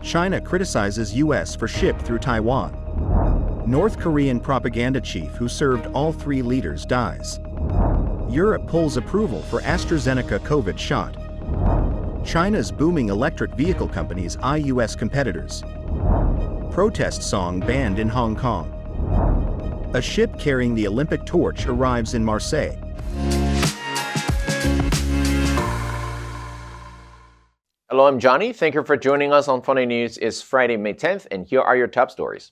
China criticizes U.S. for ship through Taiwan. North Korean propaganda chief who served all three leaders dies. Europe pulls approval for AstraZeneca COVID shot. China's booming electric vehicle companies eye U.S. competitors. Protest song banned in Hong Kong. A ship carrying the Olympic torch arrives in Marseille. Hello, I'm Johnny. Thank you for joining us on Funday News. It's Friday, May 10th, and here are your top stories.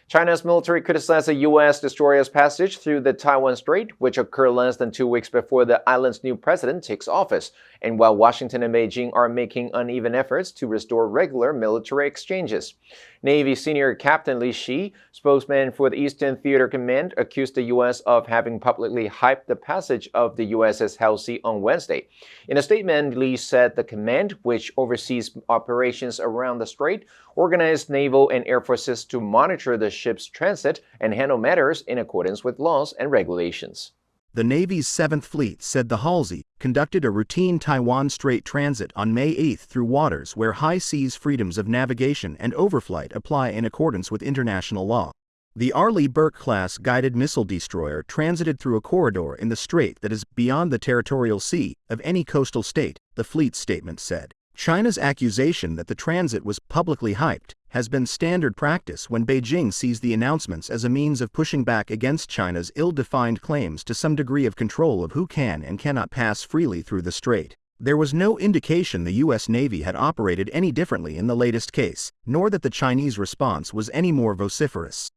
China's military criticized a U.S. destroyer's passage through the Taiwan Strait, which occurred less than 2 weeks before the island's new president takes office, and while Washington and Beijing are making uneven efforts to restore regular military exchanges. Navy Senior Captain Li Shi, spokesman for the Eastern Theater Command, accused the U.S. of having publicly hyped the passage of the USS Halsey on Wednesday. In a statement, Li said the command, which oversees operations around the strait, organized naval and air forces to monitor the ship's transit and handle matters in accordance with laws and regulations. The Navy's 7th Fleet said the Halsey conducted a routine Taiwan Strait transit on May 8 through waters where high seas freedoms of navigation and overflight apply in accordance with international law. The Arleigh Burke-class guided missile destroyer transited through a corridor in the strait that is beyond the territorial sea of any coastal state, the fleet's statement said. China's accusation that the transit was publicly hyped has been standard practice when Beijing sees the announcements as a means of pushing back against China's ill-defined claims to some degree of control of who can and cannot pass freely through the strait. There was no indication the U.S. Navy had operated any differently in the latest case, nor that the Chinese response was any more vociferous.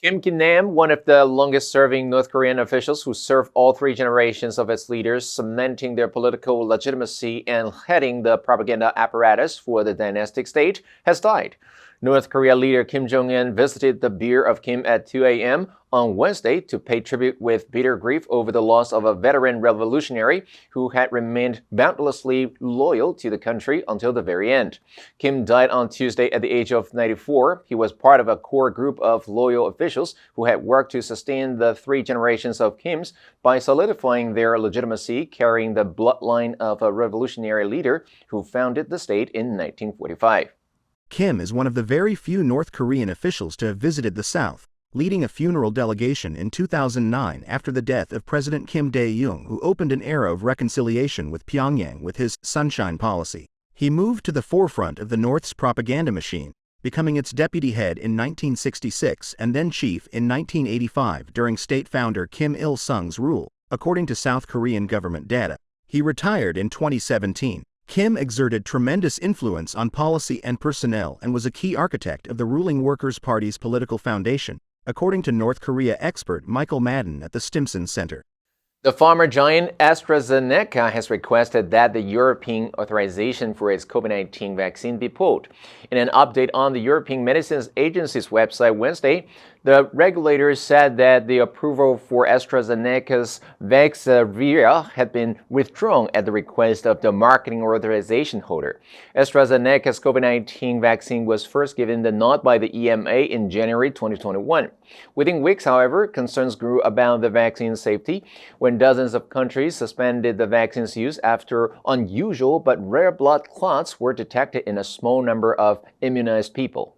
Kim Ki-nam, one of the longest-serving North Korean officials who served all three generations of its leaders, cementing their political legitimacy and heading the propaganda apparatus for the dynastic state, has died. North Korea leader Kim Jong-un visited the bier of Kim at 2 a.m. on Wednesday to pay tribute with bitter grief over the loss of a veteran revolutionary who had remained boundlessly loyal to the country until the very end. Kim died on Tuesday at the age of 94. He was part of a core group of loyal officials who had worked to sustain the three generations of Kims by solidifying their legitimacy, carrying the bloodline of a revolutionary leader who founded the state in 1945. Kim is one of the very few North Korean officials to have visited the South, leading a funeral delegation in 2009 after the death of President Kim Dae-jung, who opened an era of reconciliation with Pyongyang with his Sunshine policy. He moved to the forefront of the North's propaganda machine, becoming its deputy head in 1966 and then chief in 1985 during state founder Kim Il-sung's rule, according to South Korean government data. He retired in 2017. Kim exerted tremendous influence on policy and personnel and was a key architect of the ruling Workers' Party's political foundation, according to North Korea expert Michael Madden at the Stimson Center. The pharma giant AstraZeneca has requested that the European authorization for its COVID-19 vaccine be pulled. In an update on the European Medicines Agency's website Wednesday, the regulators said that the approval for AstraZeneca's Vaxzevria had been withdrawn at the request of the marketing authorization holder. AstraZeneca's COVID-19 vaccine was first given the nod by the EMA in January 2021. Within weeks, however, concerns grew about the vaccine's safety when dozens of countries suspended the vaccine's use after unusual but rare blood clots were detected in a small number of immunized people.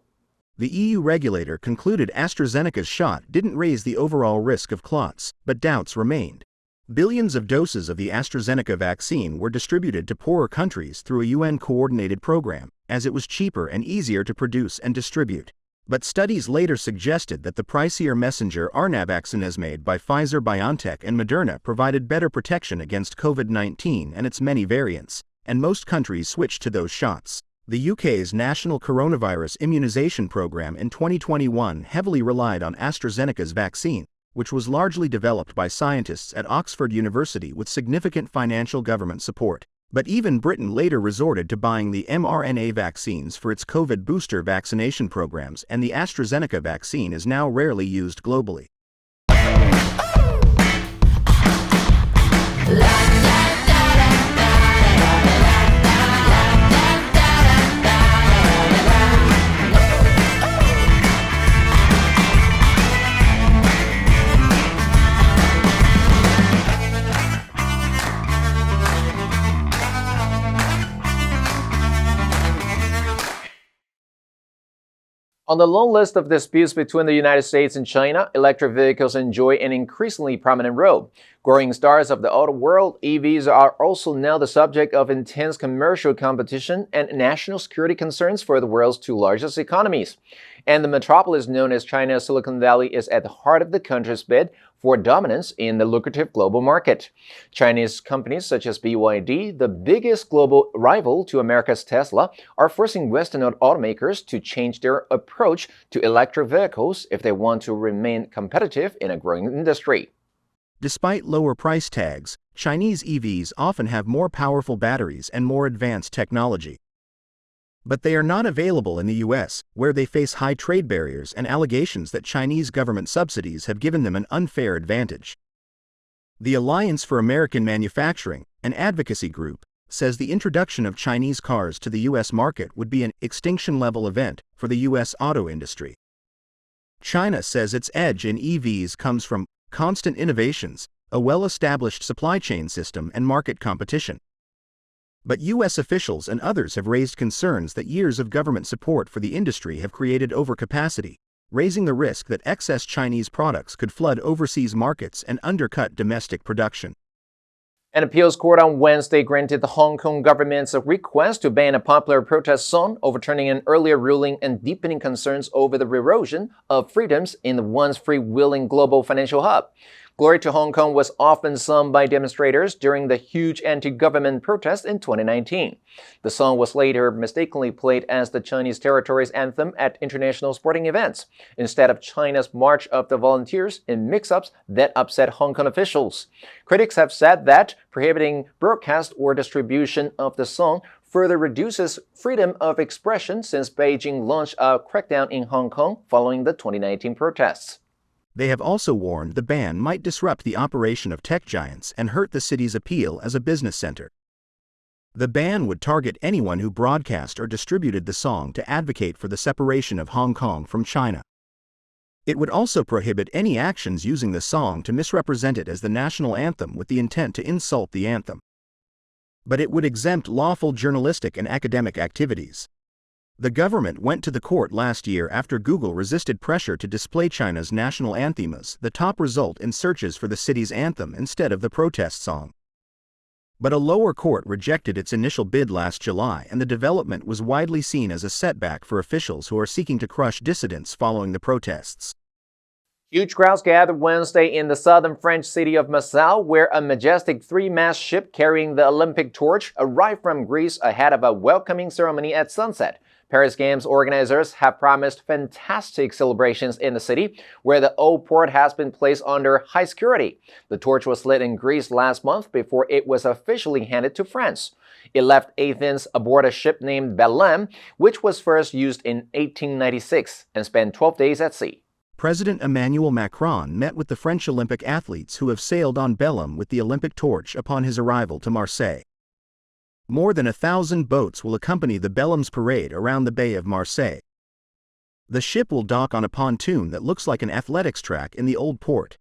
The EU regulator concluded AstraZeneca's shot didn't raise the overall risk of clots, but doubts remained. Billions of doses of the AstraZeneca vaccine were distributed to poorer countries through a UN-coordinated program, as it was cheaper and easier to produce and distribute. But studies later suggested that the pricier messenger RNA vaccines made by Pfizer-BioNTech and Moderna provided better protection against COVID-19 and its many variants, and most countries switched to those shots. The UK's National Coronavirus Immunisation Programme in 2021 heavily relied on AstraZeneca's vaccine, which was largely developed by scientists at Oxford University with significant financial government support. But even Britain later resorted to buying the mRNA vaccines for its COVID booster vaccination programs, and the AstraZeneca vaccine is now rarely used globally. On the long list of disputes between the United States and China, electric vehicles enjoy an increasingly prominent role. Growing stars of the auto world, EVs are also now the subject of intense commercial competition and national security concerns for the world's two largest economies. And the metropolis known as China's Silicon Valley is at the heart of the country's bid for dominance in the lucrative global market. Chinese companies such as BYD, the biggest global rival to America's Tesla, are forcing Western automakers to change their approach to electric vehicles if they want to remain competitive in a growing industry. Despite lower price tags, Chinese EVs often have more powerful batteries and more advanced technology. But they are not available in the US, where they face high trade barriers and allegations that Chinese government subsidies have given them an unfair advantage. The Alliance for American Manufacturing, an advocacy group, says the introduction of Chinese cars to the US market would be an extinction-level event for the US auto industry. China says its edge in EVs comes from constant innovations, a well-established supply chain system, and market competition. But US officials and others have raised concerns that years of government support for the industry have created overcapacity, raising the risk that excess Chinese products could flood overseas markets and undercut domestic production. An appeals court on Wednesday granted the Hong Kong government's request to ban a popular protest song, overturning an earlier ruling and deepening concerns over the erosion of freedoms in the once freewheeling global financial hub. Glory to Hong Kong was often sung by demonstrators during the huge anti-government protest in 2019. The song was later mistakenly played as the Chinese territory's anthem at international sporting events, instead of China's March of the Volunteers, in mix-ups that upset Hong Kong officials. Critics have said that prohibiting broadcast or distribution of the song further reduces freedom of expression since Beijing launched a crackdown in Hong Kong following the 2019 protests. They have also warned the ban might disrupt the operation of tech giants and hurt the city's appeal as a business center. The ban would target anyone who broadcast or distributed the song to advocate for the separation of Hong Kong from China. It would also prohibit any actions using the song to misrepresent it as the national anthem with the intent to insult the anthem. But it would exempt lawful journalistic and academic activities. The government went to the court last year after Google resisted pressure to display China's national anthem as the top result in searches for the city's anthem instead of the protest song. But a lower court rejected its initial bid last July, and the development was widely seen as a setback for officials who are seeking to crush dissidents following the protests. Huge crowds gathered Wednesday in the southern French city of Marseille, where a majestic three-mast ship carrying the Olympic torch arrived from Greece ahead of a welcoming ceremony at sunset. Paris Games organizers have promised fantastic celebrations in the city, where the old port has been placed under high security. The torch was lit in Greece last month before it was officially handed to France. It left Athens aboard a ship named Belém, which was first used in 1896, and spent 12 days at sea. President Emmanuel Macron met with the French Olympic athletes who have sailed on Belém with the Olympic torch upon his arrival to Marseille. More than 1,000 boats will accompany the Belém's parade around the Bay of Marseille. The ship will dock on a pontoon that looks like an athletics track in the old port.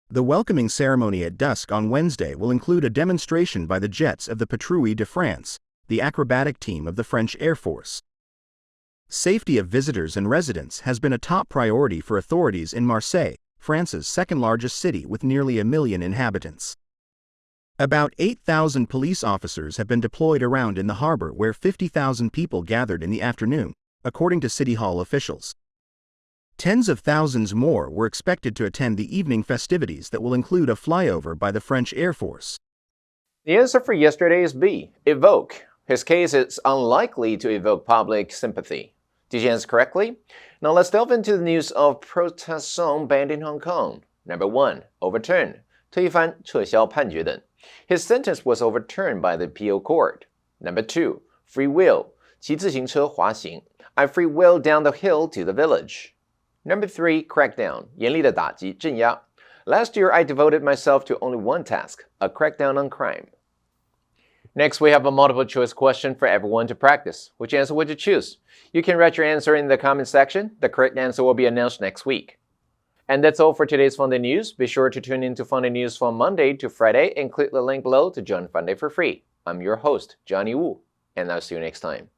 The welcoming ceremony at dusk on Wednesday will include a demonstration by the jets of the Patrouille de France, the acrobatic team of the French Air Force. Safety of visitors and residents has been a top priority for authorities in Marseille, France's second-largest city with nearly 1 million inhabitants. About 8,000 police officers have been deployed around in the harbor, where 50,000 people gathered in the afternoon, according to City Hall officials. Tens of thousands more were expected to attend the evening festivities that will include a flyover by the French Air Force. The answer for yesterday is B, evoke. His case is unlikely to evoke public sympathy. Did you answer correctly? Now let's delve into the news of protest song banned in Hong Kong. Number 1, overturn. 推翻、撤销判决等. His sentence was overturned by the appeal court. Number 2, free will. 骑自行车滑行. I free will down the hill to the village. Number 3, crackdown. 严厉的打击、镇压. Last year, I devoted myself to only one task, a crackdown on crime. Next, we have a multiple choice question for everyone to practice. Which answer would you choose? You can write your answer in the comment section. The correct answer will be announced next week. And that's all for today's Funday News. Be sure to tune in to Funday News from Monday to Friday and click the link below to join Funday for free. I'm your host, Johnny Wu, and I'll see you next time.